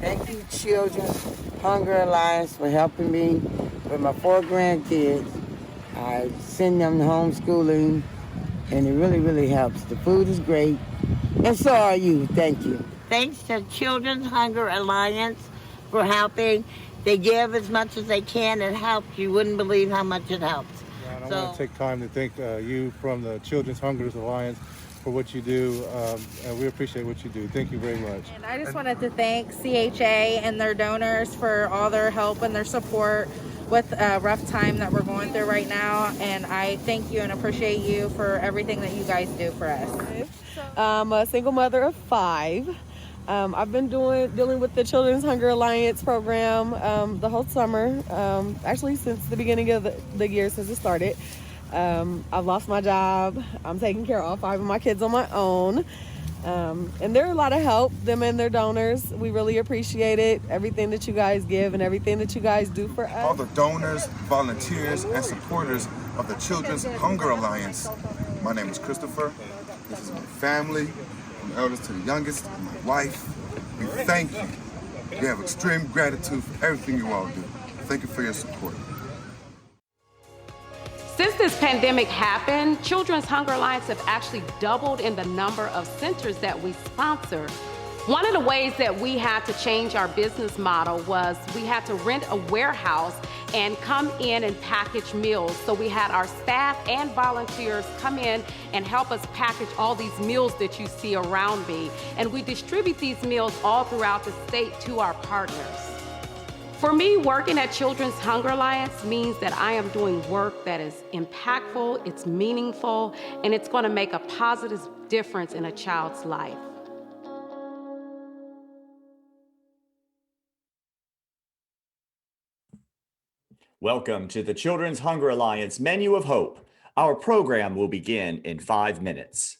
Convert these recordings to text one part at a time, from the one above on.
Thank you, Children's Hunger Alliance, for helping me with my 4 grandkids. I send them to homeschooling, and it really, really helps. The food is great, and so are you. Thank you. Thanks to Children's Hunger Alliance for helping. They give as much as they can. It helps. You wouldn't believe how much it helps. I want to take time to thank you from the Children's Hunger Alliance for what you do, and we appreciate what you do. Thank you very much. And I just wanted to thank CHA and their donors for all their help and their support with a rough time that we're going through right now. And I thank you and appreciate you for everything that you guys do for us. I'm a single mother of 5. I've been dealing with the Children's Hunger Alliance program the whole summer, actually since the beginning of the year, since it started. I've lost my job. I'm taking care of all 5 of my kids on my own. And they're a lot of help, them and their donors. We really appreciate it, everything that you guys give and everything that you guys do for us. All the donors, volunteers, and supporters of the Children's Hunger Alliance. My name is Christopher. This is my family, from the eldest to the youngest, and my wife. We thank you. We have extreme gratitude for everything you all do. Thank you for your support. Since this pandemic happened, Children's Hunger Alliance have actually doubled in the number of centers that we sponsor. One of the ways that we had to change our business model was we had to rent a warehouse and come in and package meals. So we had our staff and volunteers come in and help us package all these meals that you see around me. And we distribute these meals all throughout the state to our partners. For me, working at Children's Hunger Alliance means that I am doing work that is impactful, it's meaningful, and it's going to make a positive difference in a child's life. Welcome to the Children's Hunger Alliance Menu of Hope. Our program will begin in 5 minutes.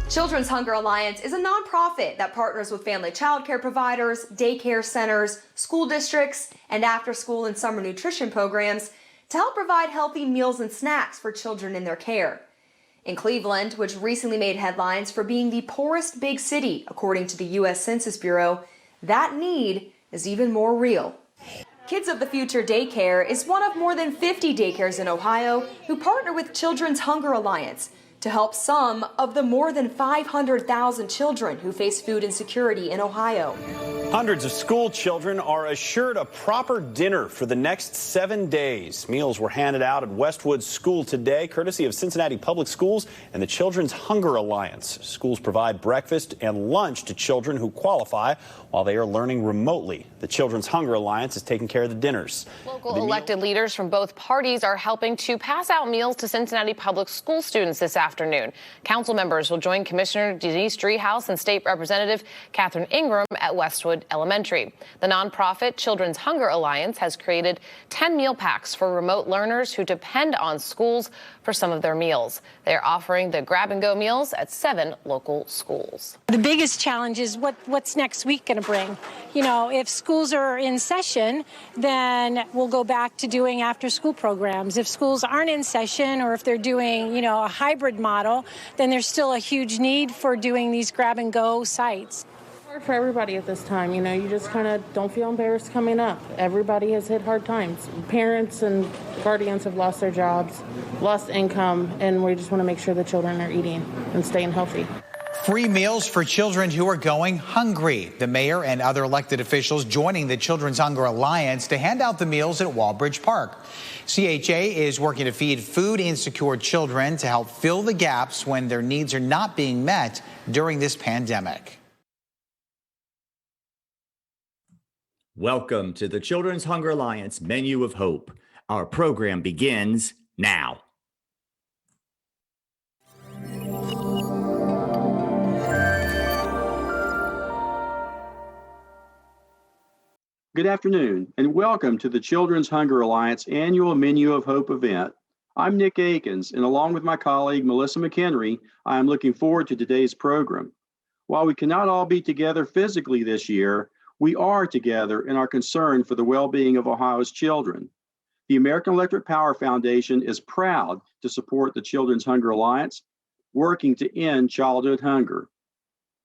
Children's Hunger Alliance is a nonprofit that partners with family child care providers, daycare centers, school districts, and after-school and summer nutrition programs to help provide healthy meals and snacks for children in their care. In Cleveland, which recently made headlines for being the poorest big city, according to the U.S. Census Bureau, that need is even more real. Kids of the Future Daycare is one of more than 50 daycares in Ohio who partner with Children's Hunger Alliance to help some of the more than 500,000 children who face food insecurity in Ohio. Hundreds of school children are assured a proper dinner for the next 7 days. Meals were handed out at Westwood School today, courtesy of Cincinnati Public Schools and the Children's Hunger Alliance. Schools provide breakfast and lunch to children who qualify while they are learning remotely. The Children's Hunger Alliance is taking care of the dinners. Local elected leaders from both parties are helping to pass out meals to Cincinnati Public School students this afternoon. Council members will join Commissioner Denise Driehaus and State Representative Catherine Ingram at Westwood Elementary. The nonprofit Children's Hunger Alliance has created 10 meal packs for remote learners who depend on schools for some of their meals. They are offering the grab-and-go meals at 7 local schools. The biggest challenge is what's next week going to bring. You know, if schools are in session, then we'll go back to doing after-school programs. If schools aren't in session, or if they're doing, you know, a hybrid model, then there's still a huge need for doing these grab-and-go sites. Hard for everybody at this time. You know, you just kind of don't feel embarrassed coming up. Everybody has hit hard times. Parents and guardians have lost their jobs, lost income, and we just want to make sure the children are eating and staying healthy. Free meals for children who are going hungry. The mayor and other elected officials joining the Children's Hunger Alliance to hand out the meals at Walbridge Park. CHA is working to feed food insecure children to help fill the gaps when their needs are not being met during this pandemic. Welcome to the Children's Hunger Alliance Menu of Hope. Our program begins now. Good afternoon, and welcome to the Children's Hunger Alliance annual Menu of Hope event. I'm Nick Akins, and along with my colleague Melissa McHenry, I am looking forward to today's program. While we cannot all be together physically this year, we are together in our concern for the well-being of Ohio's children. The American Electric Power Foundation is proud to support the Children's Hunger Alliance, working to end childhood hunger.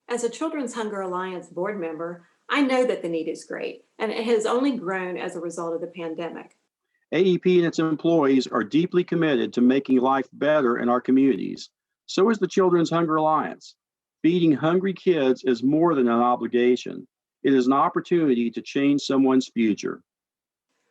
As a Children's Hunger Alliance board member, I know that the need is great, and it has only grown as a result of the pandemic. AEP and its employees are deeply committed to making life better in our communities. So is the Children's Hunger Alliance. Feeding hungry kids is more than an obligation. It is an opportunity to change someone's future.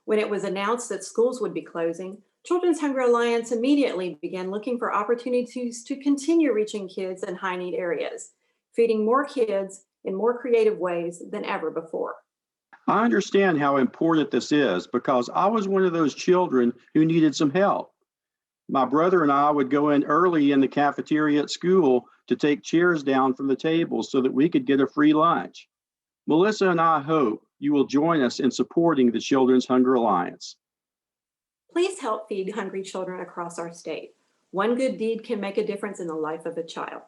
When it was announced that schools would be closing, Children's Hunger Alliance immediately began looking for opportunities to continue reaching kids in high-need areas, feeding more kids in more creative ways than ever before. I understand how important this is because I was one of those children who needed some help. My brother and I would go in early in the cafeteria at school to take chairs down from the tables so that we could get a free lunch. Melissa and I hope you will join us in supporting the Children's Hunger Alliance. Please help feed hungry children across our state. One good deed can make a difference in the life of a child.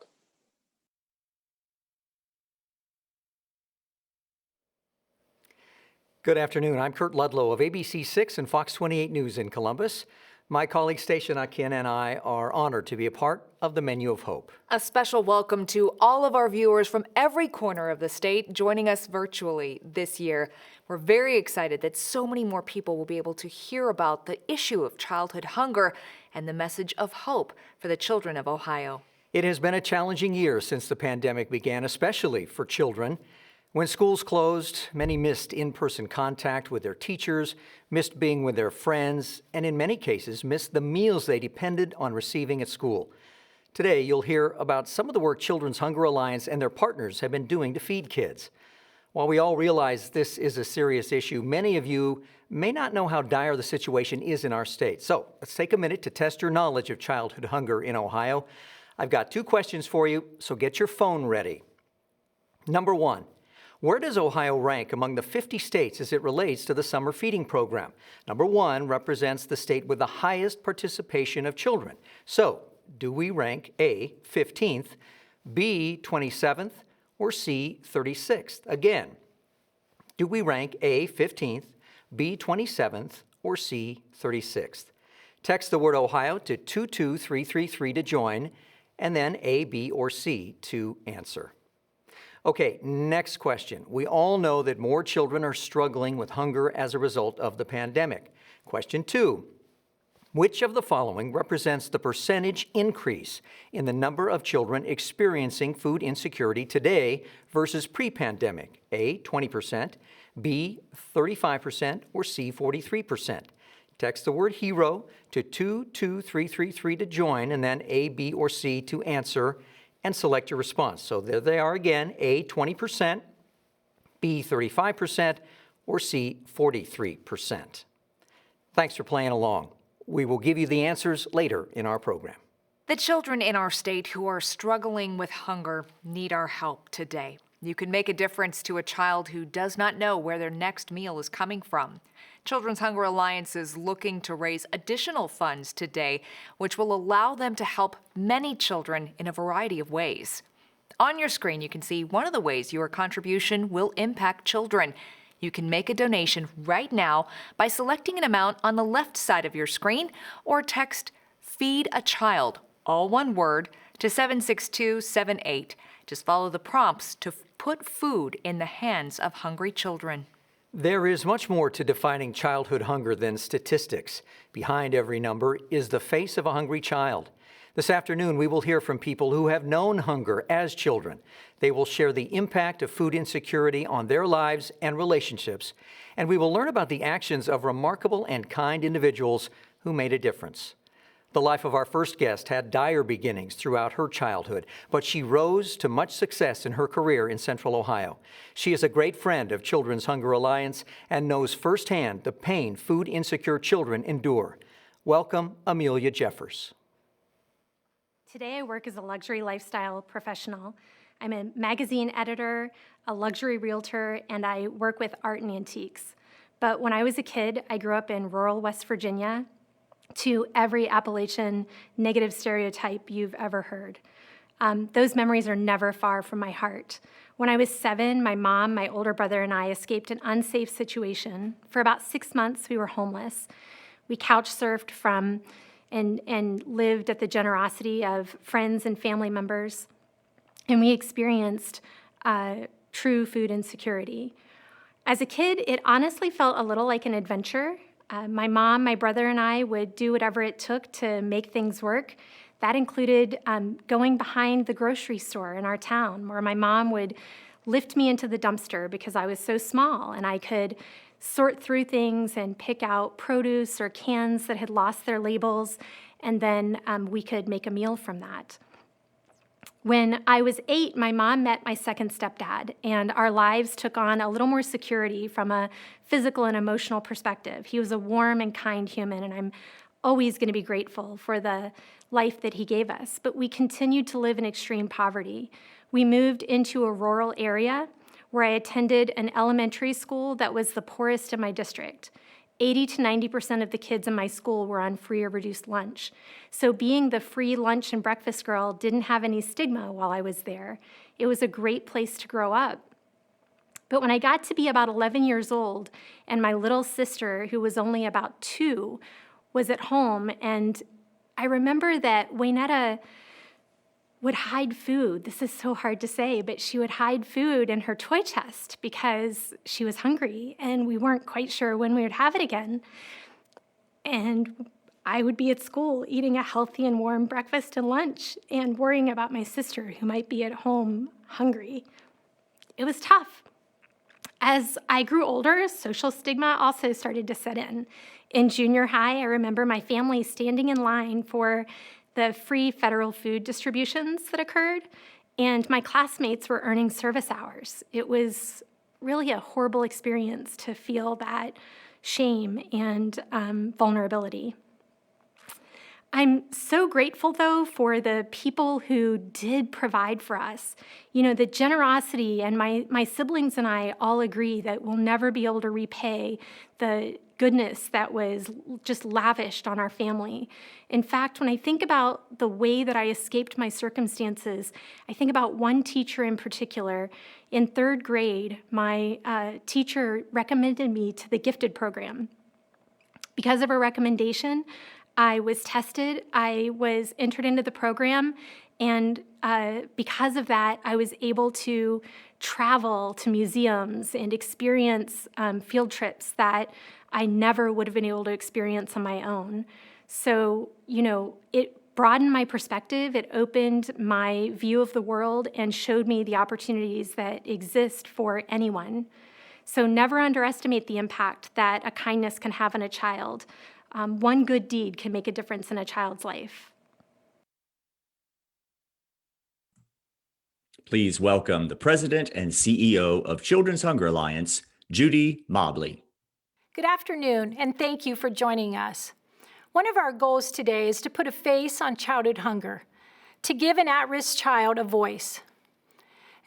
Good afternoon. I'm Kurt Ludlow of ABC 6 and Fox 28 News in Columbus. My colleague Stacia Akin and I are honored to be a part of the Menu of Hope. A special welcome to all of our viewers from every corner of the state joining us virtually this year. We're very excited that so many more people will be able to hear about the issue of childhood hunger and the message of hope for the children of Ohio. It has been a challenging year since the pandemic began, especially for children. When schools closed, many missed in-person contact with their teachers, missed being with their friends, and in many cases, missed the meals they depended on receiving at school. Today, you'll hear about some of the work Children's Hunger Alliance and their partners have been doing to feed kids. While we all realize this is a serious issue, many of you may not know how dire the situation is in our state. So let's take a minute to test your knowledge of childhood hunger in Ohio. I've got 2 questions for you, so get your phone ready. Number 1. Where does Ohio rank among the 50 states as it relates to the summer feeding program? Number 1 represents the state with the highest participation of children. So, do we rank A, 15th, B, 27th, or C, 36th? Again, do we rank A, 15th, B, 27th, or C, 36th? Text the word Ohio to 22333 to join, and then A, B, or C to answer. Okay, next question. We all know that more children are struggling with hunger as a result of the pandemic. Question 2, Which of the following represents the percentage increase in the number of children experiencing food insecurity today versus pre-pandemic? A, 20%, B, 35%, or C, 43%? Text the word HERO to 22333 to join, and then A, B, or C to answer, and select your response. So there they are again, A, 20%, B, 35%, or C, 43%. Thanks for playing along. We will give you the answers later in our program. The children in our state who are struggling with hunger need our help today. You can make a difference to a child who does not know where their next meal is coming from. Children's Hunger Alliance is looking to raise additional funds today, which will allow them to help many children in a variety of ways. On your screen, you can see one of the ways your contribution will impact children. You can make a donation right now by selecting an amount on the left side of your screen or text FEED a CHILD, all one word, to 76278. Just follow the prompts to put food in the hands of hungry children. There is much more to defining childhood hunger than statistics. Behind every number is the face of a hungry child. This afternoon, we will hear from people who have known hunger as children. They will share the impact of food insecurity on their lives and relationships, and we will learn about the actions of remarkable and kind individuals who made a difference. The life of our first guest had dire beginnings throughout her childhood, but she rose to much success in her career in Central Ohio. She is a great friend of Children's Hunger Alliance and knows firsthand the pain food insecure children endure. Welcome, Amelia Jeffers. Today I work as a luxury lifestyle professional. I'm a magazine editor, a luxury realtor, and I work with art and antiques. But when I was a kid, I grew up in rural West Virginia, to every Appalachian negative stereotype you've ever heard. Those memories are never far from my heart. When I was 7, my mom, my older brother, and I escaped an unsafe situation. For about 6 months, we were homeless. We couch surfed from and lived at the generosity of friends and family members, and we experienced true food insecurity. As a kid, it honestly felt a little like an adventure. My mom, my brother, and I would do whatever it took to make things work. That included going behind the grocery store in our town, where my mom would lift me into the dumpster because I was so small, and I could sort through things and pick out produce or cans that had lost their labels, and then we could make a meal from that. When I was 8, my mom met my second stepdad, and our lives took on a little more security from a physical and emotional perspective. He was a warm and kind human, and I'm always going to be grateful for the life that he gave us. But we continued to live in extreme poverty. We moved into a rural area where I attended an elementary school that was the poorest in my district. 80 to 90% of the kids in my school were on free or reduced lunch. So being the free lunch and breakfast girl didn't have any stigma while I was there. It was a great place to grow up. But when I got to be about 11 years old, and my little sister, who was only about 2, was at home, and I remember that Waynetta would hide food. This is so hard to say, but she would hide food in her toy chest because she was hungry and we weren't quite sure when we would have it again. And I would be at school eating a healthy and warm breakfast and lunch and worrying about my sister who might be at home hungry. It was tough. As I grew older, social stigma also started to set in. In junior high, I remember my family standing in line for the free federal food distributions that occurred, and my classmates were earning service hours. It was really a horrible experience to feel that shame and vulnerability. I'm so grateful, though, for the people who did provide for us. You know, the generosity, and my siblings and I all agree that we'll never be able to repay the goodness that was just lavished on our family. In fact, when I think about the way that I escaped my circumstances, I think about one teacher in particular. In 3rd grade, my teacher recommended me to the gifted program. Because of her recommendation, I was tested, I was entered into the program, and because of that, I was able to travel to museums and experience field trips that I never would have been able to experience on my own. So, it broadened my perspective, it opened my view of the world, and showed me the opportunities that exist for anyone. So never underestimate the impact that a kindness can have on a child. One good deed can make a difference in a child's life. Please welcome the President and CEO of Children's Hunger Alliance, Judy Mobley. Good afternoon, and thank you for joining us. One of our goals today is to put a face on childhood hunger, to give an at-risk child a voice.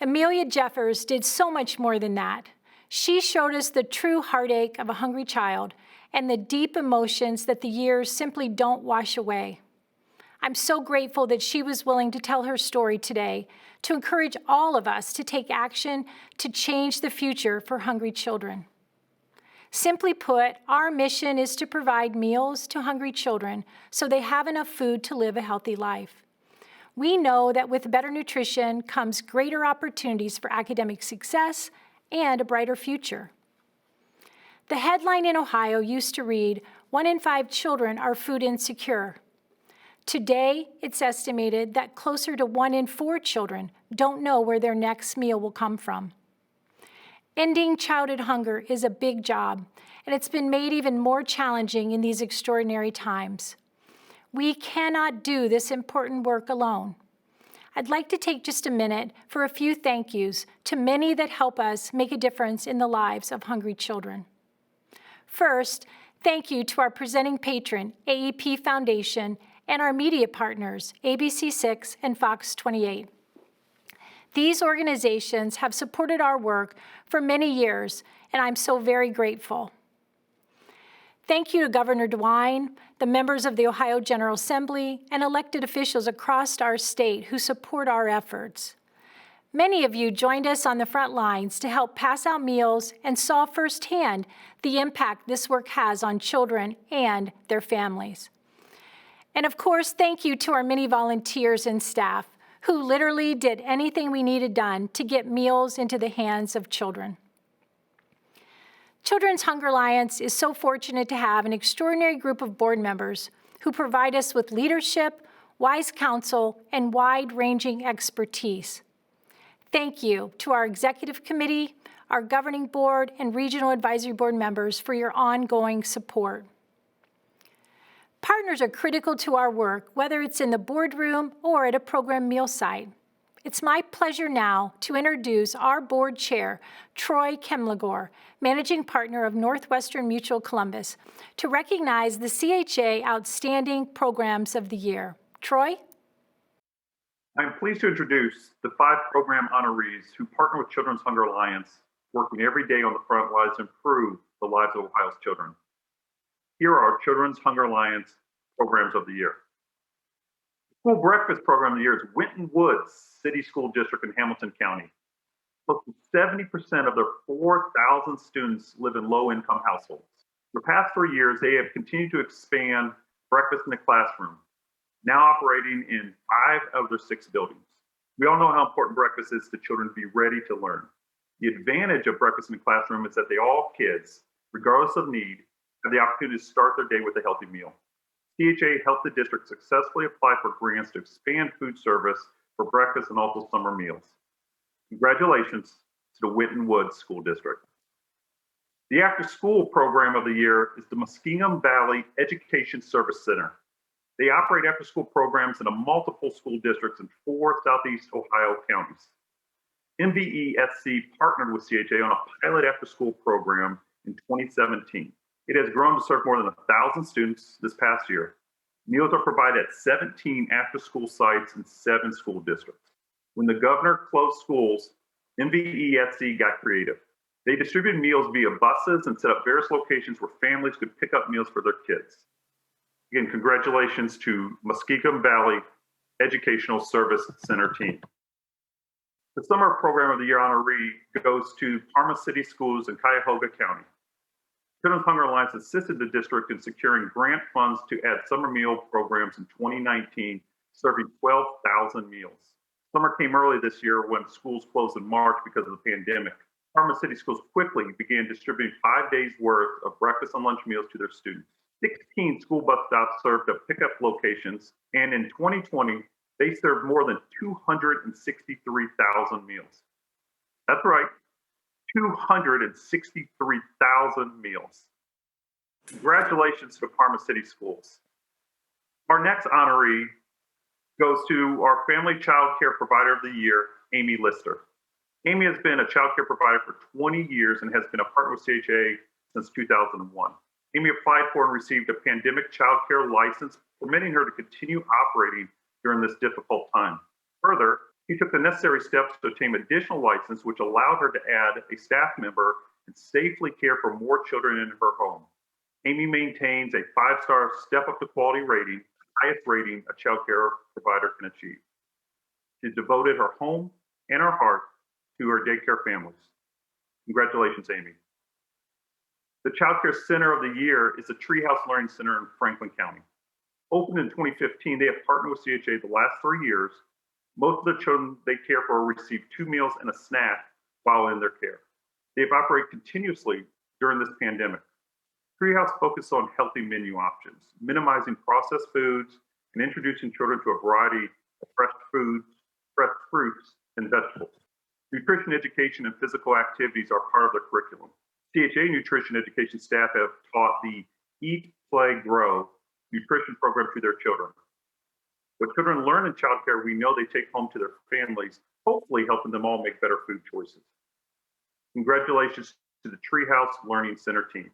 Amelia Jeffers did so much more than that. She showed us the true heartache of a hungry child and the deep emotions that the years simply don't wash away. I'm so grateful that she was willing to tell her story today to encourage all of us to take action to change the future for hungry children. Simply put, our mission is to provide meals to hungry children so they have enough food to live a healthy life. We know that with better nutrition comes greater opportunities for academic success and a brighter future. The headline in Ohio used to read, 1 in 5 children are food insecure. Today, it's estimated that closer to 1 in 4 children don't know where their next meal will come from. Ending childhood hunger is a big job, and it's been made even more challenging in these extraordinary times. We cannot do this important work alone. I'd like to take just a minute for a few thank yous to many that help us make a difference in the lives of hungry children. First, thank you to our presenting patron, AEP Foundation, and our media partners, ABC6 and Fox 28. These organizations have supported our work for many years, and I'm so very grateful. Thank you to Governor DeWine, the members of the Ohio General Assembly, and elected officials across our state who support our efforts. Many of you joined us on the front lines to help pass out meals and saw firsthand the impact this work has on children and their families. And of course, thank you to our many volunteers and staff who literally did anything we needed done to get meals into the hands of children. Children's Hunger Alliance is so fortunate to have an extraordinary group of board members who provide us with leadership, wise counsel, and wide-ranging expertise. Thank you to our executive committee, our governing board, and regional advisory board members for your ongoing support. Partners are critical to our work, whether it's in the boardroom or at a program meal site. It's my pleasure now to introduce our board chair, Troy Kemlegor, managing partner of Northwestern Mutual Columbus, to recognize the CHA Outstanding Programs of the Year. Troy? I'm pleased to introduce the 5 program honorees who partner with Children's Hunger Alliance, working every day on the front lines to improve the lives of Ohio's children. Here are our Children's Hunger Alliance Programs of the Year. The School Breakfast Program of the Year is Winton Woods City School District in Hamilton County. Close to 70% of their 4,000 students live in low-income households. For the past 3 years, they have continued to expand breakfast in the classroom, now operating in 5 of their 6 buildings. We all know how important breakfast is to children to be ready to learn. The advantage of breakfast in the classroom is that all kids, regardless of need, have the opportunity to start their day with a healthy meal. CHA helped the district successfully apply for grants to expand food service for breakfast and also summer meals. Congratulations to the Winton Woods School District. The after-school program of the year is the Muskingum Valley Education Service Center. They operate after-school programs in multiple school districts in 4 Southeast Ohio counties. MVESC partnered with CHA on a pilot after-school program in 2017. It has grown to serve more than 1,000 students this past year. Meals are provided at 17 after-school sites in 7 school districts. When the governor closed schools, MVESC got creative. They distributed meals via buses and set up various locations where families could pick up meals for their kids. Again, congratulations to Muskingum Valley Educational Service Center team. The Summer Program of the Year honoree goes to Parma City Schools in Cuyahoga County. Children's Hunger Alliance assisted the district in securing grant funds to add summer meal programs in 2019, serving 12,000 meals. Summer came early this year when schools closed in March because of the pandemic. Parma City Schools quickly began distributing 5 days worth of breakfast and lunch meals to their students. 16 school bus stops served at pickup locations, and in 2020, they served more than 263,000 meals. That's right, 263,000 meals. Congratulations to Parma City Schools. Our next honoree goes to our Family Child Care Provider of the Year, Amy Lister. Amy has been a child care provider for 20 years and has been a partner with CHA since 2001. Amy applied for and received a pandemic child care license, permitting her to continue operating during this difficult time. Further, she took the necessary steps to obtain additional license, which allowed her to add a staff member and safely care for more children in her home. Amy maintains a 5-star step up to quality rating, the highest rating a child care provider can achieve. She devoted her home and her heart to her daycare families. Congratulations, Amy. The Child Care Center of the Year is the Treehouse Learning Center in Franklin County. Opened in 2015, they have partnered with CHA the last 3 years. Most of the children they care for receive 2 meals and a snack while in their care. They've operated continuously during this pandemic. Treehouse focuses on healthy menu options, minimizing processed foods, and introducing children to a variety of fresh foods, fresh fruits, and vegetables. Nutrition education and physical activities are part of the curriculum. CHA nutrition education staff have taught the Eat, Play, Grow nutrition program to their children. What children learn in childcare, we know they take home to their families, hopefully helping them all make better food choices. Congratulations to the Treehouse Learning Center team.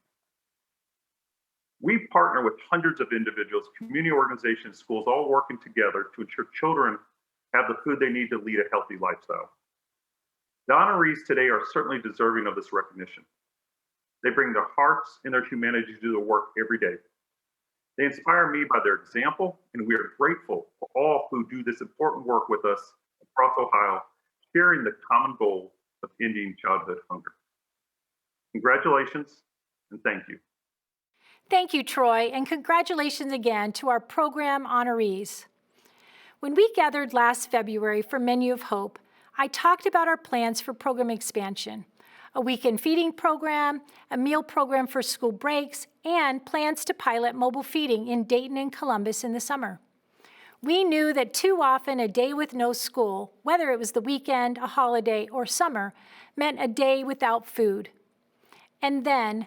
We partner with hundreds of individuals, community organizations, schools, all working together to ensure children have the food they need to lead a healthy lifestyle. The honorees today are certainly deserving of this recognition. They bring their hearts and their humanity to do the work every day. They inspire me by their example, and we are grateful for all who do this important work with us across Ohio, sharing the common goal of ending childhood hunger. Congratulations, and thank you. Thank you, Troy, and congratulations again to our program honorees. When we gathered last February for Menu of Hope, I talked about our plans for program expansion, a weekend feeding program, a meal program for school breaks, and plans to pilot mobile feeding in Dayton and Columbus in the summer. We knew that too often a day with no school, whether it was the weekend, a holiday, or summer, meant a day without food. And then,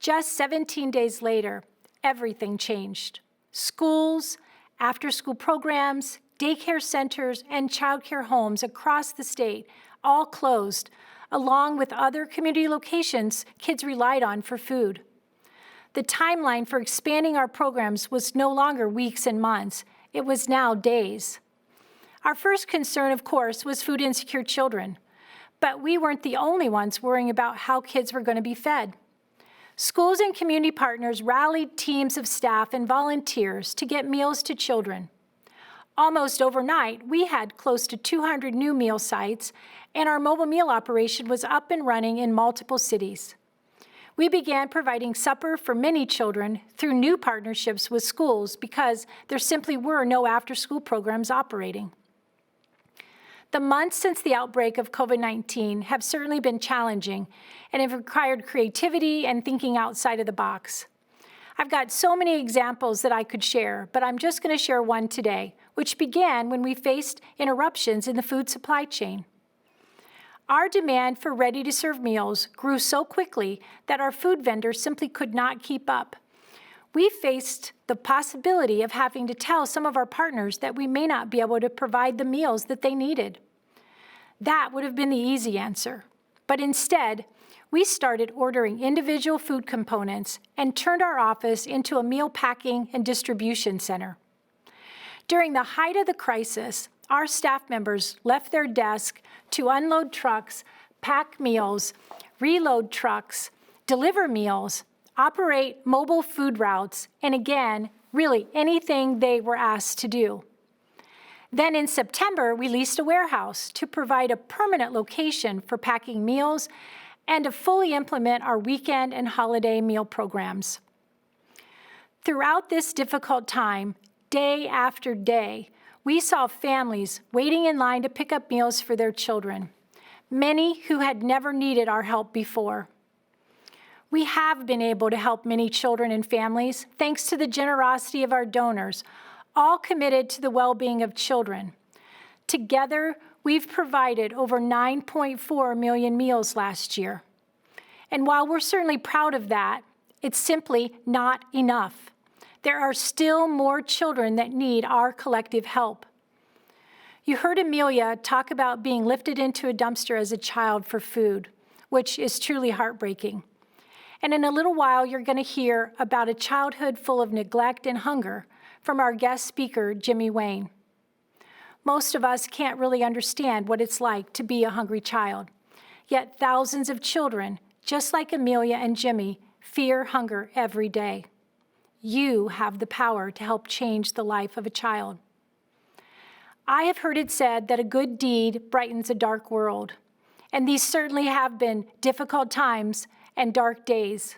just 17 days later, everything changed. Schools, after-school programs, daycare centers, and childcare homes across the state all closed, along with other community locations kids relied on for food. The timeline for expanding our programs was no longer weeks and months. It was now days. Our first concern, of course, was food insecure children. But we weren't the only ones worrying about how kids were going to be fed. Schools and community partners rallied teams of staff and volunteers to get meals to children. Almost overnight, we had close to 200 new meal sites, and our mobile meal operation was up and running in multiple cities. We began providing supper for many children through new partnerships with schools because there simply were no after-school programs operating. The months since the outbreak of COVID-19 have certainly been challenging and have required creativity and thinking outside of the box. I've got so many examples that I could share, but I'm just going to share one today, which began when we faced interruptions in the food supply chain. Our demand for ready-to-serve meals grew so quickly that our food vendors simply could not keep up. We faced the possibility of having to tell some of our partners that we may not be able to provide the meals that they needed. That would have been the easy answer, but instead, we started ordering individual food components and turned our office into a meal packing and distribution center. During the height of the crisis, our staff members left their desk to unload trucks, pack meals, reload trucks, deliver meals, operate mobile food routes, and again, really anything they were asked to do. Then in September, we leased a warehouse to provide a permanent location for packing meals and to fully implement our weekend and holiday meal programs. Throughout this difficult time, day after day, we saw families waiting in line to pick up meals for their children, many who had never needed our help before. We have been able to help many children and families thanks to the generosity of our donors, all committed to the well-being of children. Together, we've provided over 9.4 million meals last year. And while we're certainly proud of that, it's simply not enough. There are still more children that need our collective help. You heard Amelia talk about being lifted into a dumpster as a child for food, which is truly heartbreaking. And in a little while, you're going to hear about a childhood full of neglect and hunger from our guest speaker, Jimmy Wayne. Most of us can't really understand what it's like to be a hungry child, yet thousands of children, just like Amelia and Jimmy, fear hunger every day. You have the power to help change the life of a child. I have heard it said that a good deed brightens a dark world, and these certainly have been difficult times and dark days.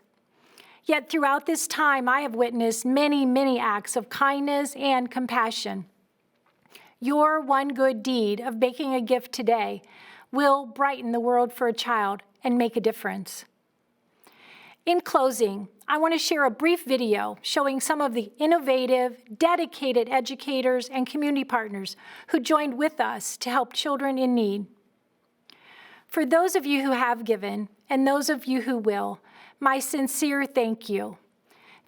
Yet throughout this time, I have witnessed many, many acts of kindness and compassion. Your one good deed of making a gift today will brighten the world for a child and make a difference. In closing, I want to share a brief video showing some of the innovative, dedicated educators and community partners who joined with us to help children in need. For those of you who have given, and those of you who will, my sincere thank you.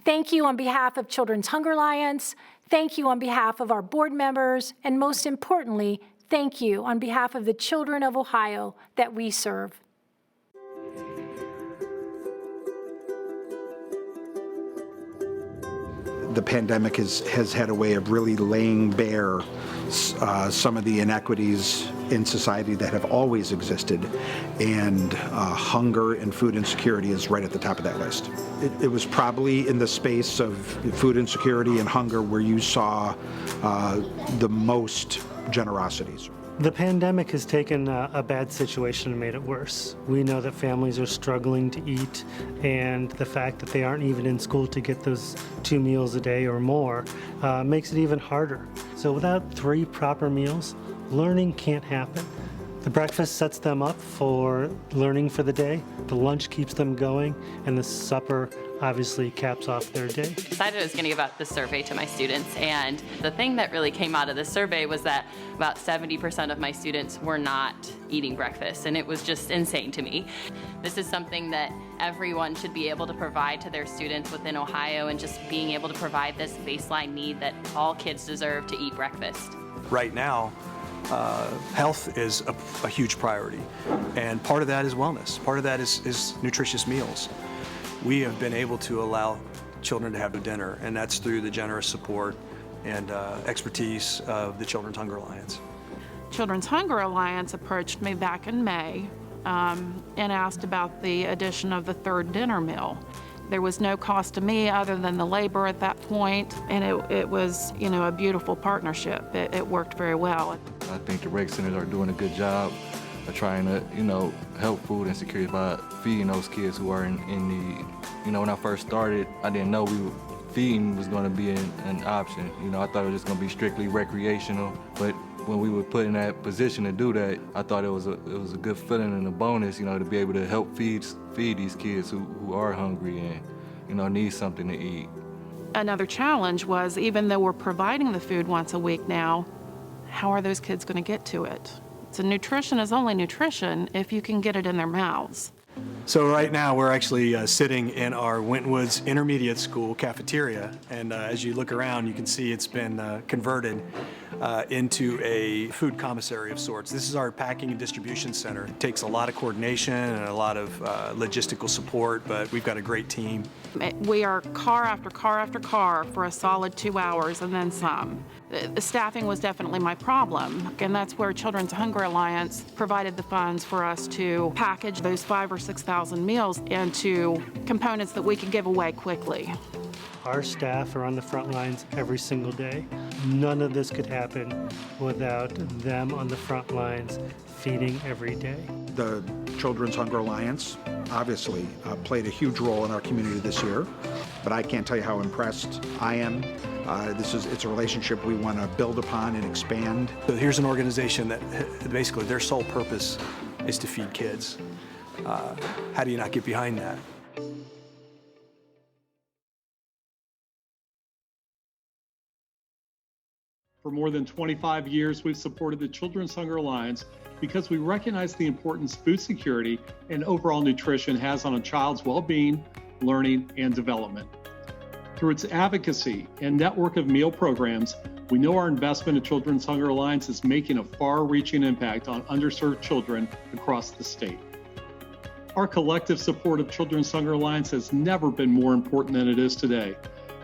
Thank you on behalf of Children's Hunger Alliance, thank you on behalf of our board members, and most importantly, thank you on behalf of the children of Ohio that we serve. The pandemic has had a way of really laying bare some of the inequities in society that have always existed, and hunger and food insecurity is right at the top of that list. It was probably in the space of food insecurity and hunger where you saw the most generosities. The pandemic has taken a bad situation and made it worse. We know that families are struggling to eat, and the fact that they aren't even in school to get those 2 meals a day or more makes it even harder. So without 3 proper meals, learning can't happen. The breakfast sets them up for learning for the day, the lunch keeps them going, and the supper obviously caps off their day. I decided I was going to give out this survey to my students, and the thing that really came out of the survey was that about 70% of my students were not eating breakfast, and it was just insane to me. This is something that everyone should be able to provide to their students within Ohio, and just being able to provide this baseline need that all kids deserve to eat breakfast. Right now, health is a huge priority, and part of that is wellness. Part of that is nutritious meals. We have been able to allow children to have their dinner, and that's through the generous support and expertise of the Children's Hunger Alliance. Children's Hunger Alliance approached me back in May and asked about the addition of the 3rd dinner meal. There was no cost to me other than the labor at that point, and it was, a beautiful partnership. It worked very well. I think the rec centers are doing a good job of trying to, help food insecurity by feeding those kids who are in need. When I first started, I didn't know feeding was going to be an option. I thought it was just going to be strictly recreational, but when we were put in that position to do that, I thought it was a good feeling and a bonus, to be able to help feed these kids who are hungry and, need something to eat. Another challenge was, even though we're providing the food once a week now, how are those kids going to get to it? So nutrition is only nutrition if you can get it in their mouths. So right now we're actually sitting in our Wentwoods Intermediate School cafeteria, and as you look around you can see it's been converted into a food commissary of sorts. This is our packing and distribution center. It takes a lot of coordination and a lot of logistical support, but we've got a great team. We are car after car after car for a solid 2 hours and then some. The staffing was definitely my problem, and that's where Children's Hunger Alliance provided the funds for us to package those 5,000 or 6,000 meals into components that we could give away quickly. Our staff are on the front lines every single day. None of this could happen without them on the front lines feeding every day. The Children's Hunger Alliance obviously played a huge role in our community this year, but I can't tell you how impressed I am. It's a relationship we want to build upon and expand. So here's an organization that basically their sole purpose is to feed kids. How do you not get behind that? For more than 25 years, we've supported the Children's Hunger Alliance because we recognize the importance food security and overall nutrition has on a child's well-being, learning, and development. Through its advocacy and network of meal programs, we know our investment in Children's Hunger Alliance is making a far-reaching impact on underserved children across the state. Our collective support of Children's Hunger Alliance has never been more important than it is today.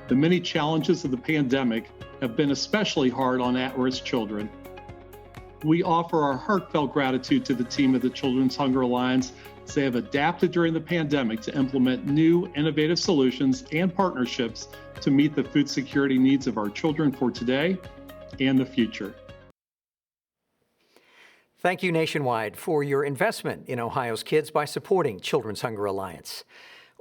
The many challenges of the pandemic have been especially hard on at-risk children. We offer our heartfelt gratitude to the team of the Children's Hunger Alliance as they have adapted during the pandemic to implement new, innovative solutions and partnerships to meet the food security needs of our children for today and the future. Thank you, Nationwide, for your investment in Ohio's kids by supporting Children's Hunger Alliance.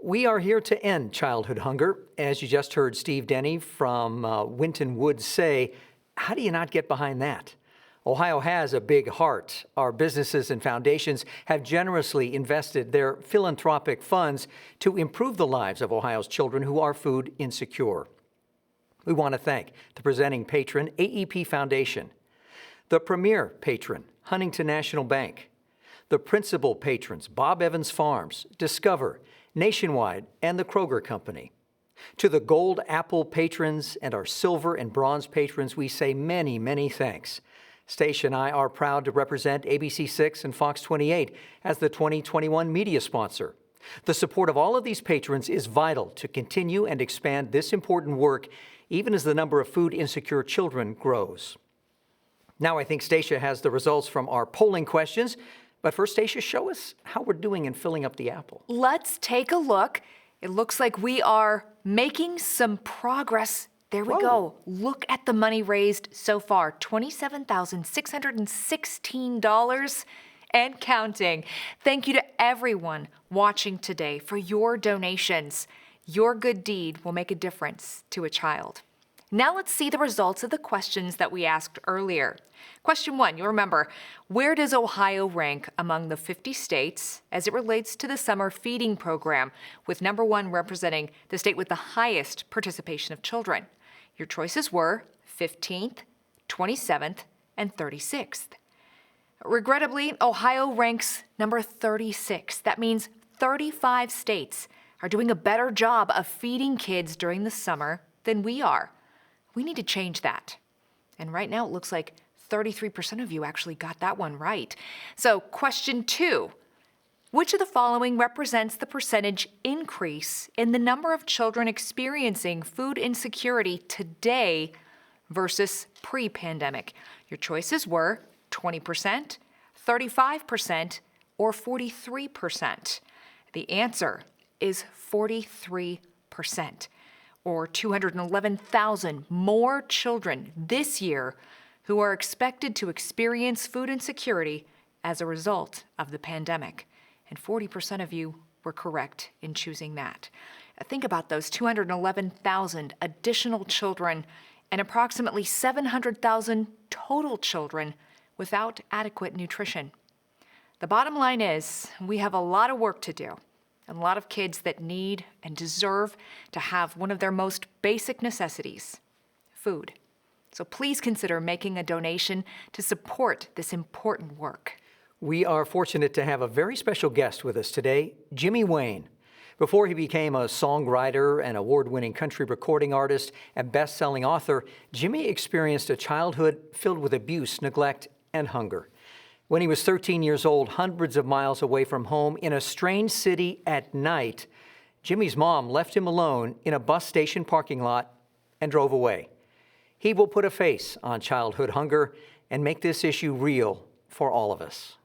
We are here to end childhood hunger. As you just heard Steve Denny from Winton Woods say, how do you not get behind that? Ohio has a big heart. Our businesses and foundations have generously invested their philanthropic funds to improve the lives of Ohio's children who are food insecure. We want to thank the presenting patron, AEP Foundation, the premier patron, Huntington National Bank, the principal patrons, Bob Evans Farms, Discover, Nationwide, and the Kroger Company. To the Gold Apple patrons and our silver and bronze patrons, we say many, many thanks. Stacia and I are proud to represent ABC6 and Fox 28 as the 2021 media sponsor. The support of all of these patrons is vital to continue and expand this important work, even as the number of food insecure children grows. Now I think Stacia has the results from our polling questions. But first, Stacia, show us how we're doing in filling up the apple. Let's take a look. It looks like we are making some progress. There we go. Look at the money raised so far, $27,616 and counting. Thank you to everyone watching today for your donations. Your good deed will make a difference to a child. Now let's see the results of the questions that we asked earlier. Question 1, you'll remember, where does Ohio rank among the 50 states as it relates to the summer feeding program, with number 1 representing the state with the highest participation of children? Your choices were 15th, 27th, and 36th. Regrettably, Ohio ranks number 36. That means 35 states are doing a better job of feeding kids during the summer than we are. We need to change that. And right now it looks like 33% of you actually got that one right. So question 2, which of the following represents the percentage increase in the number of children experiencing food insecurity today versus pre-pandemic? Your choices were 20%, 35%, or 43%. The answer is 43%. Or 211,000 more children this year who are expected to experience food insecurity as a result of the pandemic. And 40% of you were correct in choosing that. Think about those 211,000 additional children and approximately 700,000 total children without adequate nutrition. The bottom line is we have a lot of work to do. And a lot of kids that need and deserve to have one of their most basic necessities, food. So please consider making a donation to support this important work. We are fortunate to have a very special guest with us today, Jimmy Wayne. Before he became a songwriter, an award-winning country recording artist, and best-selling author, Jimmy experienced a childhood filled with abuse, neglect, and hunger. When he was 13 years old, hundreds of miles away from home in a strange city at night, Jimmy's mom left him alone in a bus station parking lot and drove away. He will put a face on childhood hunger and make this issue real for all of us.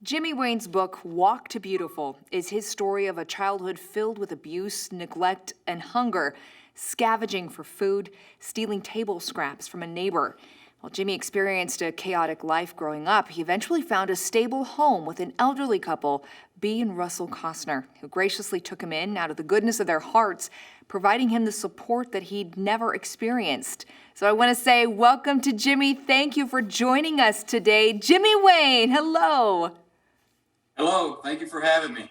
Jimmy Wayne's book, Walk to Beautiful, is his story of a childhood filled with abuse, neglect, and hunger, scavenging for food, stealing table scraps from a neighbor. While Jimmy experienced a chaotic life growing up, he eventually found a stable home with an elderly couple, Bea and Russell Costner, who graciously took him in out of the goodness of their hearts, providing him the support that he'd never experienced. So I want to say welcome to Jimmy. Thank you for joining us today. Jimmy Wayne, hello. Hello, thank you for having me.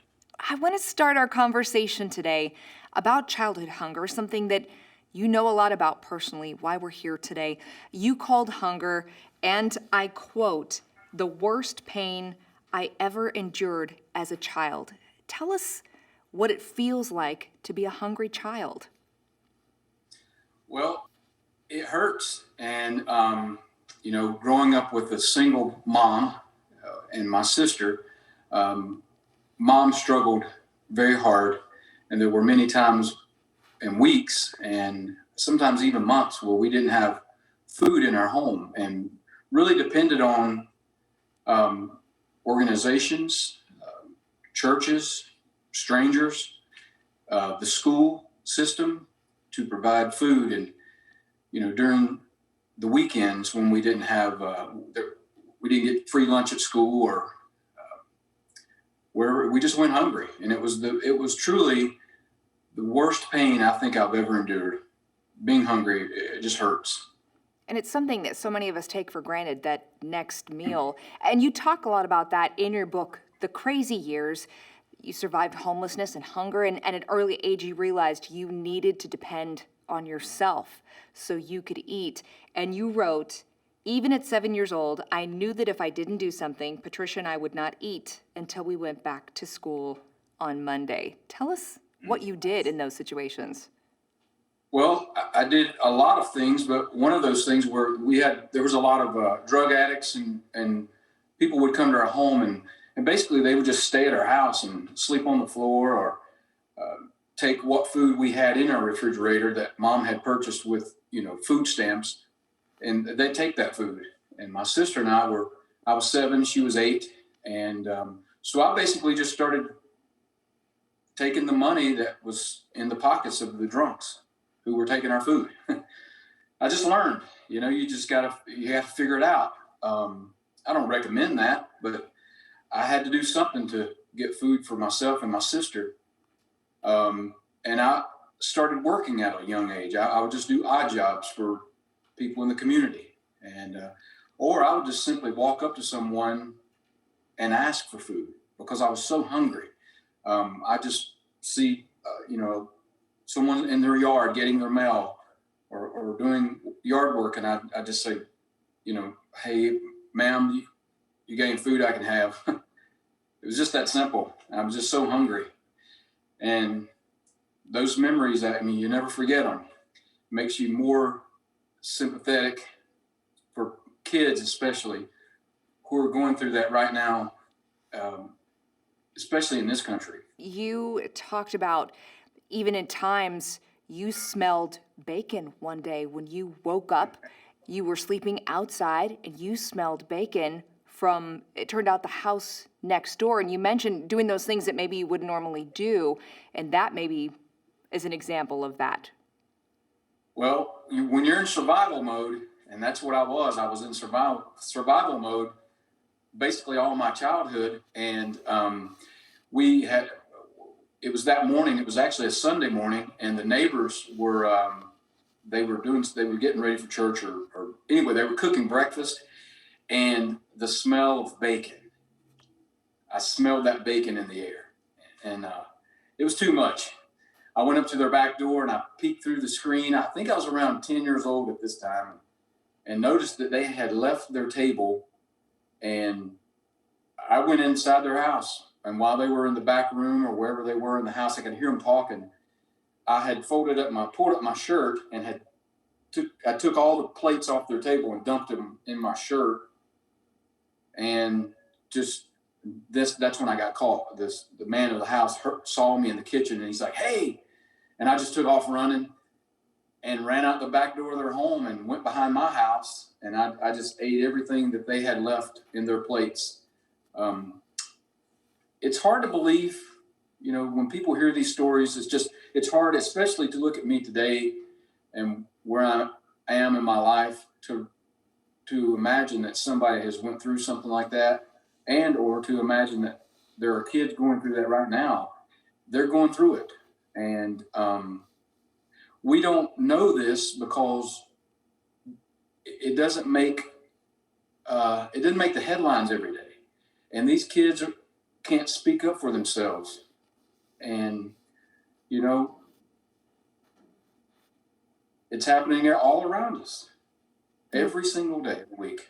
I want to start our conversation today about childhood hunger, something that you know a lot about personally, why we're here today. You called hunger, and I quote, "the worst pain I ever endured as a child." Tell us what it feels like to be a hungry child. Well, it hurts. And, growing up with a single mom and my sister, mom struggled very hard. And there were many times and weeks and sometimes even months where we didn't have food in our home and really depended on organizations, churches, strangers, the school system to provide food. And, during the weekends when we didn't have, we didn't get free lunch at school or where we just went hungry. And it was truly the worst pain I think I've ever endured. Being hungry, it just hurts. And it's something that so many of us take for granted, that next meal. And you talk a lot about that in your book, The Crazy Years. You survived homelessness and hunger, and at an early age you realized you needed to depend on yourself so you could eat. And you wrote, "Even at 7 years old, I knew that if I didn't do something, Patricia and I would not eat until we went back to school on Monday." Tell us what you did in those situations. Well, I did a lot of things, but one of those things where there was a lot of drug addicts and people would come to our home and basically they would just stay at our house and sleep on the floor or take what food we had in our refrigerator that mom had purchased with, food stamps, and they'd take that food. And my sister and I was 7, she was 8. And so I basically just started taking the money that was in the pockets of the drunks who were taking our food. I just learned, you have to figure it out. I don't recommend that, but I had to do something to get food for myself and my sister. And I started working at a young age. I would just do odd jobs for people in the community. And, or I would just simply walk up to someone and ask for food because I was so hungry. I just see, someone in their yard getting their mail or doing yard work. And I just say, "Hey, ma'am, you got any food I can have?" It was just that simple. I was just so hungry. And those memories, you never forget them. It makes you more sympathetic for kids, especially who are going through that right now, especially in this country. You talked about even in times you smelled bacon one day when you woke up. You were sleeping outside and you smelled bacon from, it turned out, the house next door. And you mentioned doing those things that maybe you wouldn't normally do. And that maybe is an example of that. Well, when you're in survival mode, and that's what I was in survival mode basically all my childhood. And it was that morning, it was actually a Sunday morning, and the neighbors were, they were getting ready for church or anyway, they were cooking breakfast, and the smell of bacon, I smelled that bacon in the air, and it was too much. I went up to their back door and I peeked through the screen. I think I was around 10 years old at this time, and noticed that they had left their table, and I went inside their house. And while they were in the back room or wherever they were in the house, I could hear them talking. I had pulled up my shirt and I took all the plates off their table and dumped them in my shirt. And that's when I got caught. The man of the house saw me in the kitchen and he's like, "Hey!" And I just took off running and ran out the back door of their home and went behind my house. And I just ate everything that they had left in their plates. It's hard to believe, when people hear these stories, it's hard, especially to look at me today and where I am in my life to imagine that somebody has went through something like that, and or to imagine that there are kids going through that right now. They're going through it. And we don't know this because it doesn't make the headlines every day. And these kids can't speak up for themselves. And, it's happening all around us every single day of the week.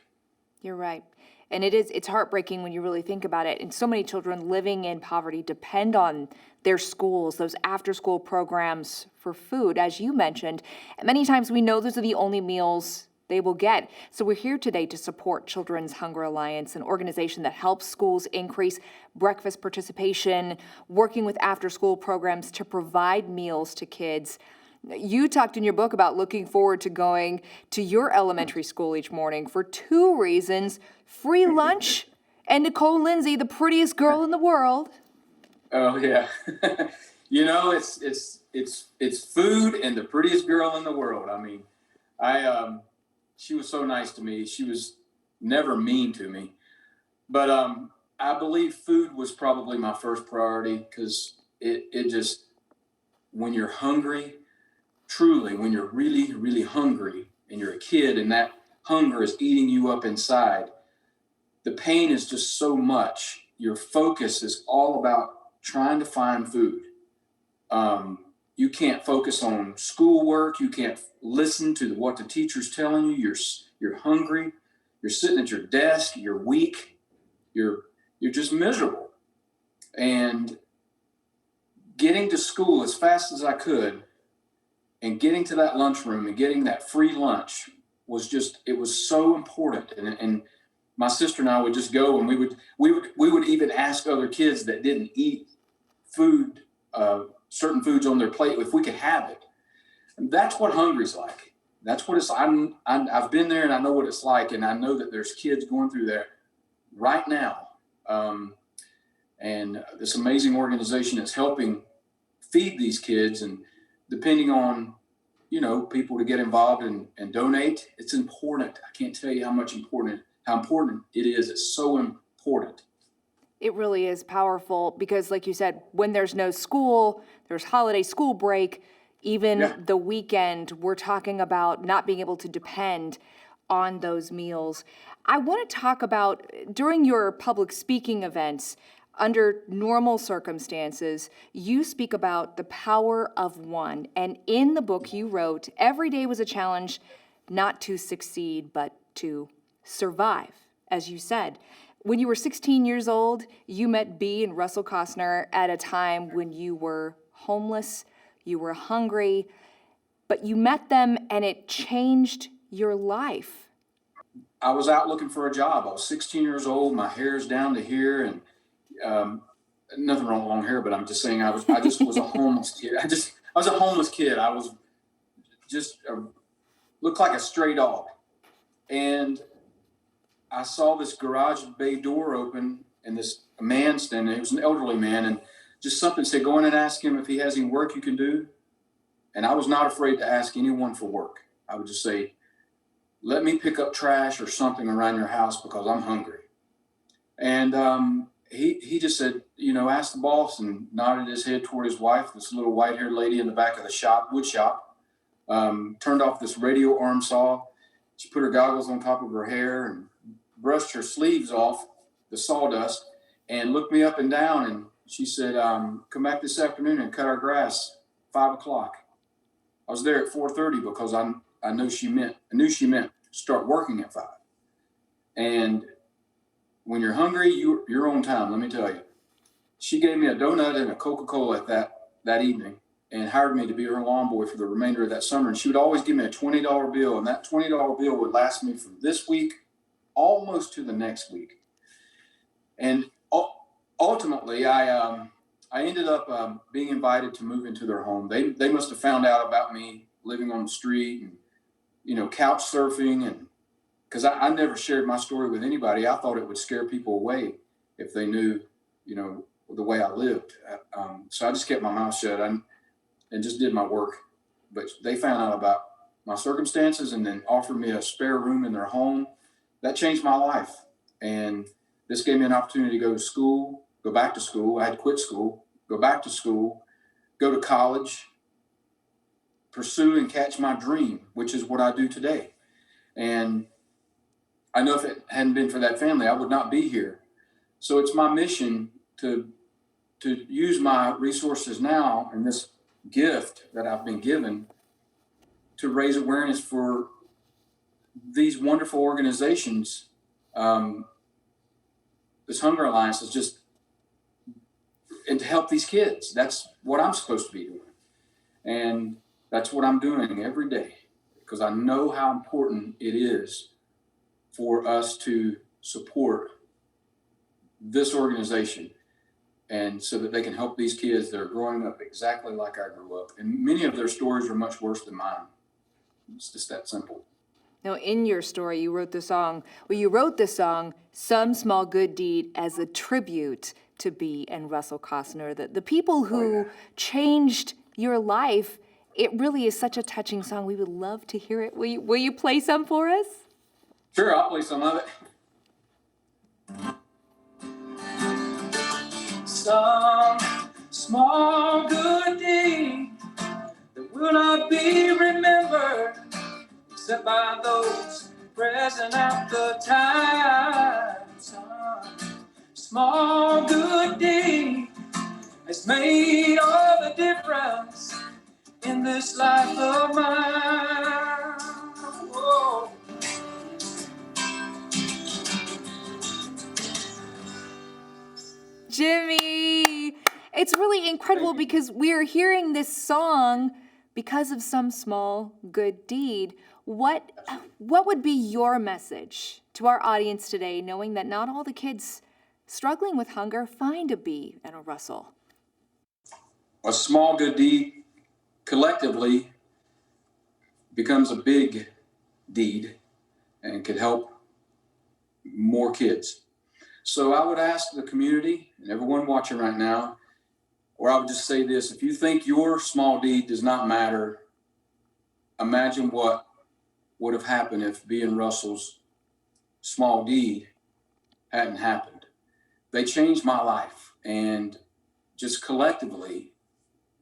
You're right. And it's heartbreaking when you really think about it. And so many children living in poverty depend on their schools, those after-school programs for food, as you mentioned. And many times we know those are the only meals they will get. So we're here today to support Children's Hunger Alliance, an organization that helps schools increase breakfast participation, working with after-school programs to provide meals to kids. You talked in your book about looking forward to going to your elementary school each morning for 2 reasons: free lunch and Nicole Lindsay, the prettiest girl in the world. Oh yeah. It's food and the prettiest girl in the world. I mean, she was so nice to me. She was never mean to me, but I believe food was probably my first priority, because it just, when you're hungry, truly, when you're really, really hungry and you're a kid and that hunger is eating you up inside, the pain is just so much. Your focus is all about trying to find food. You can't focus on schoolwork. You can't listen to what the teacher's telling you. You're hungry. You're sitting at your desk. You're weak. You're just miserable. And getting to school as fast as I could, and getting to that lunchroom and getting that free lunch it was so important. And my sister and I would just go, and we would even ask other kids that didn't eat food, certain foods on their plate, if we could have it. And that's what hungry's like. That's what it's. I've been there, and I know what it's like, and I know that there's kids going through that right now. And this amazing organization is helping feed these kids, and depending on, people to get involved and donate, it's important. I can't tell you how important it is. It's so important. It really is powerful because, like you said, when there's no school, there's holiday school break, even the weekend, we're talking about not being able to depend on those meals. I want to talk about, during your public speaking events, under normal circumstances, you speak about the power of one. And in the book you wrote, every day was a challenge not to succeed, but to survive, as you said. When you were 16 years old, you met Bea and Russell Costner at a time when you were homeless, you were hungry, but you met them and it changed your life. I was out looking for a job. I was 16 years old. My hair's down to here, and nothing wrong with long hair, but I'm just saying I just was a homeless kid. I was a homeless kid. I was just looked like a stray dog. And I saw this garage bay door open and this man standing. It was an elderly man, and just something said, go in and ask him if he has any work you can do. And I was not afraid to ask anyone for work. I would just say, let me pick up trash or something around your house because I'm hungry. And he just said, ask the boss, and nodded his head toward his wife, this little white-haired lady in the back of the wood shop, turned off this radio arm saw. She put her goggles on top of her hair and brushed her sleeves off, the sawdust, and looked me up and down, and she said, come back this afternoon and cut our grass, 5 o'clock. I was there at 4:30 because I knew she meant start working at 5. And when you're hungry, you're on time, let me tell you. She gave me a donut and a Coca-Cola that evening and hired me to be her lawn boy for the remainder of that summer. And she would always give me a $20 bill, and that $20 bill would last me from this week almost to the next week. And ultimately, I ended up being invited to move into their home. They must have found out about me living on the street and, couch surfing, and because I never shared my story with anybody. I thought it would scare people away if they knew, the way I lived. So I just kept my mouth shut and just did my work. But they found out about my circumstances and then offered me a spare room in their home. That changed my life. And this gave me an opportunity to go back to school. I had quit school, go back to school, go to college, pursue and catch my dream, which is what I do today. And I know if it hadn't been for that family, I would not be here. So it's my mission to use my resources now and this gift that I've been given raise awareness for these wonderful organizations. This Hunger Alliance is just, and to help these kids. That's what I'm supposed to be doing. And that's what I'm doing every day, because I know how important it is for us to support this organization, and so that they can help these kids that are growing up exactly like I grew up. And many of their stories are much worse than mine. It's just that simple. Now, in your story, you wrote the song, Some Small Good Deed, as a tribute to Bea and Russell Costner, the people who changed your life. It really is such a touching song. We would love to hear it. Will you play some for us? Sure, I'll play some of it. Some small good deed that will not be remembered except by those present at the time. Some small good deed has made all the difference in this life of mine. Whoa. Jimmy, it's really incredible because we are hearing this song because of some small good deed. What would be your message to our audience today, knowing that not all the kids struggling with hunger find a Bea and a Russell? A small good deed collectively becomes a big deed and could help more kids. So I would ask the community and everyone watching right now, or I would just say this: if you think your small deed does not matter, imagine what would have happened if Bea and Russell's small deed hadn't happened. They changed my life, and just collectively,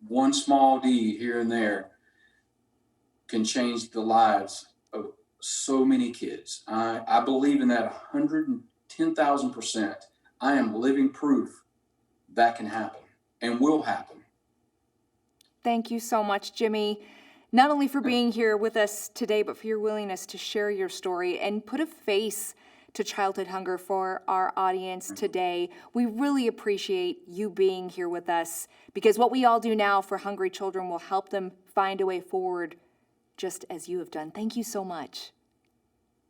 one small deed here and there can change the lives of so many kids. I believe in that 110,000%. I am living proof that can happen and will happen. Thank you so much, Jimmy, not only for being here with us today, but for your willingness to share your story and put a face to childhood hunger for our audience today. We really appreciate you being here with us, because what we all do now for hungry children will help them find a way forward, just as you have done. Thank you so much.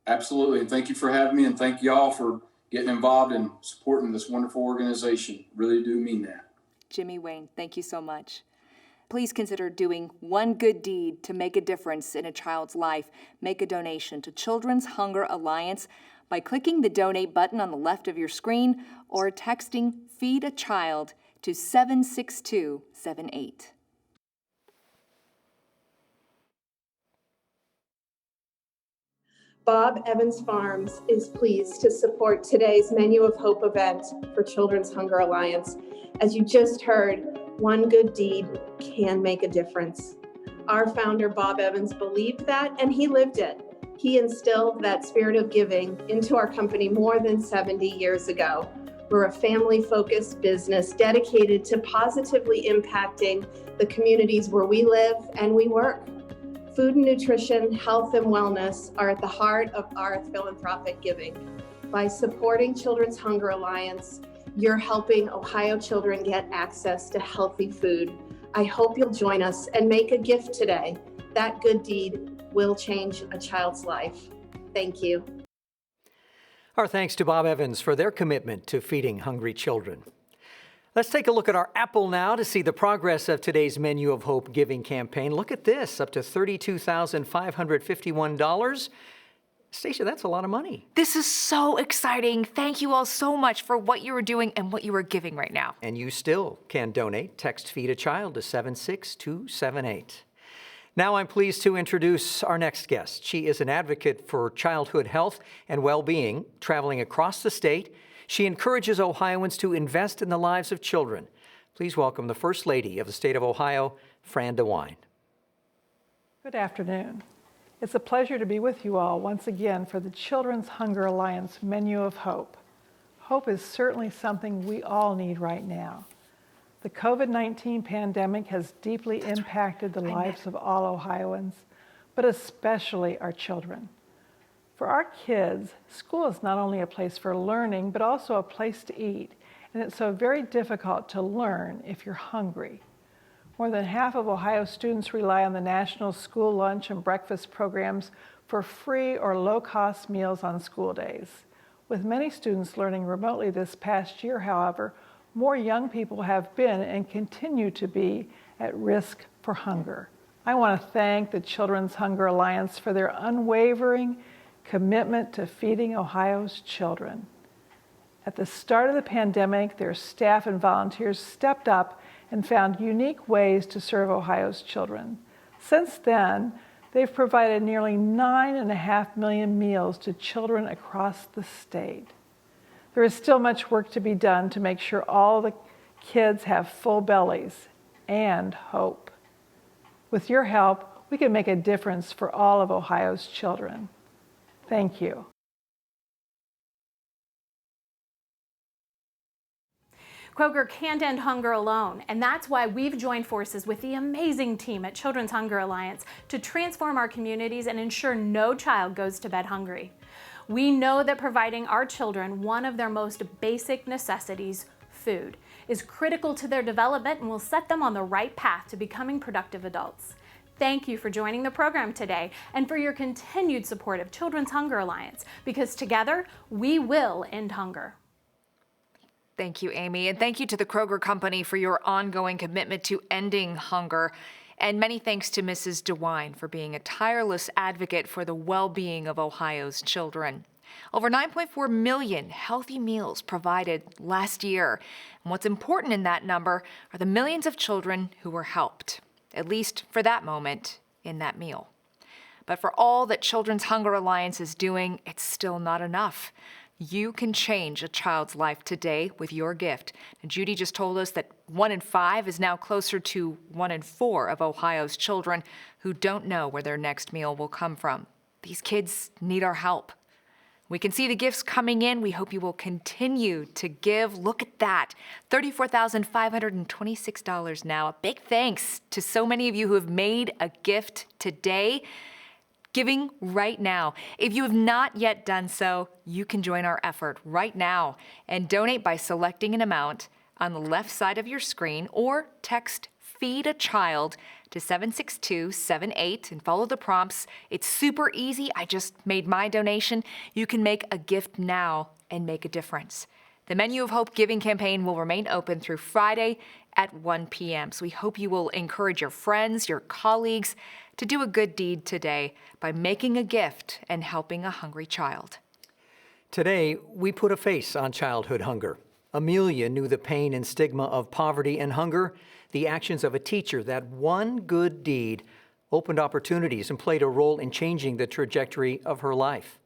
Absolutely, and thank you for having me, and thank y'all for getting involved and supporting this wonderful organization. Really do mean that. Jimmy Wayne, thank you so much. Please consider doing one good deed to make a difference in a child's life. Make a donation to Children's Hunger Alliance by clicking the donate button on the left of your screen or texting Feed a Child to 76278. Bob Evans Farms is pleased to support today's Menu of Hope event for Children's Hunger Alliance. As you just heard, one good deed can make a difference. Our founder, Bob Evans, believed that, and he lived it. He instilled that spirit of giving into our company more than 70 years ago. We're a family-focused business dedicated to positively impacting the communities where we live and we work. Food and nutrition, health and wellness are at the heart of our philanthropic giving. By supporting Children's Hunger Alliance, you're helping Ohio children get access to healthy food. I hope you'll join us and make a gift today. That good deed will change a child's life. Thank you. Our thanks to Bob Evans for their commitment to feeding hungry children. Let's take a look at our Apple now to see the progress of today's Menu of Hope giving campaign. Look at this, up to $32,551. Stacia, that's a lot of money. This is so exciting. Thank you all so much for what you are doing and what you are giving right now. And you still can donate. Text Feed a Child to 76278. Now I'm pleased to introduce our next guest. She is an advocate for childhood health and well-being, traveling across the state. She encourages Ohioans to invest in the lives of children. Please welcome the First Lady of the state of Ohio, Fran DeWine. Good afternoon. It's a pleasure to be with you all once again for the Children's Hunger Alliance Menu of Hope. Hope is certainly something we all need right now. The COVID-19 pandemic has deeply impacted the lives of all Ohioans, but especially our children. For our kids, school is not only a place for learning, but also a place to eat, and it's so very difficult to learn if you're hungry. More than half of Ohio students rely on the national school lunch and breakfast programs for free or low-cost meals on school days. With many students learning remotely this past year, however, more young people have been and continue to be at risk for hunger. I want to thank the Children's Hunger Alliance for their unwavering commitment to feeding Ohio's children. At the start of the pandemic, their staff and volunteers stepped up and found unique ways to serve Ohio's children. Since then, they've provided nearly 9.5 million meals to children across the state. There is still much work to be done to make sure all the kids have full bellies and hope. With your help, we can make a difference for all of Ohio's children. Thank you. Kroger can't end hunger alone, and that's why we've joined forces with the amazing team at Children's Hunger Alliance to transform our communities and ensure no child goes to bed hungry. We know that providing our children one of their most basic necessities, food, is critical to their development and will set them on the right path to becoming productive adults. Thank you for joining the program today and for your continued support of Children's Hunger Alliance, because together we will end hunger. Thank you, Amy, and thank you to the Kroger Company for your ongoing commitment to ending hunger. And many thanks to Mrs. DeWine for being a tireless advocate for the well-being of Ohio's children. Over 9.4 million healthy meals provided last year. And what's important in that number are the millions of children who were helped, at least for that moment in that meal. But for all that Children's Hunger Alliance is doing, it's still not enough. You can change a child's life today with your gift. And Judy just told us that 1 in 5 is now closer to 1 in 4 of Ohio's children who don't know where their next meal will come from. These kids need our help. We can see the gifts coming in. We hope you will continue to give. Look at that, $34,526 now. A big thanks to so many of you who have made a gift today. Giving right now. If you have not yet done so, you can join our effort right now and donate by selecting an amount on the left side of your screen or text Feed a Child to 76278 and follow the prompts. It's super easy. I just made my donation. You can make a gift now and make a difference. The Menu of Hope giving campaign will remain open through Friday at 1 p.m. So we hope you will encourage your friends, your colleagues, to do a good deed today by making a gift and helping a hungry child. Today, we put a face on childhood hunger. Amelia knew the pain and stigma of poverty and hunger, the actions of a teacher. That one good deed opened opportunities and played a role in changing the trajectory of her life.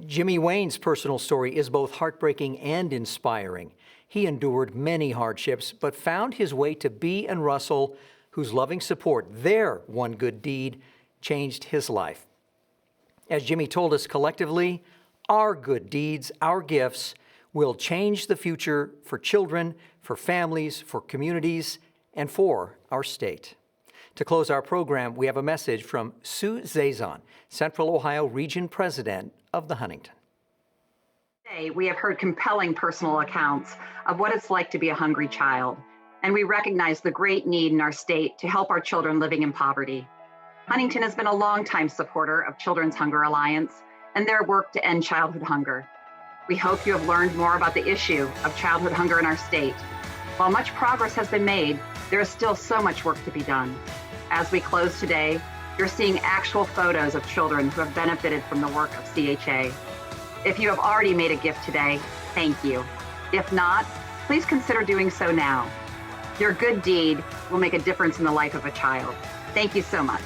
Jimmy Wayne's personal story is both heartbreaking and inspiring. He endured many hardships, but found his way to Bea and Russell, whose loving support, their one good deed, changed his life. As Jimmy told us, collectively, our good deeds, our gifts, will change the future for children, for families, for communities, and for our state. To close our program, we have a message from Sue Zazon, Central Ohio Region President of the Huntington. Today, we have heard compelling personal accounts of what it's like to be a hungry child, and we recognize the great need in our state to help our children living in poverty. Huntington has been a longtime supporter of Children's Hunger Alliance and their work to end childhood hunger. We hope you have learned more about the issue of childhood hunger in our state. While much progress has been made, there is still so much work to be done. As we close today, you're seeing actual photos of children who have benefited from the work of CHA. If you have already made a gift today, thank you. If not, please consider doing so now. Your good deed will make a difference in the life of a child. Thank you so much.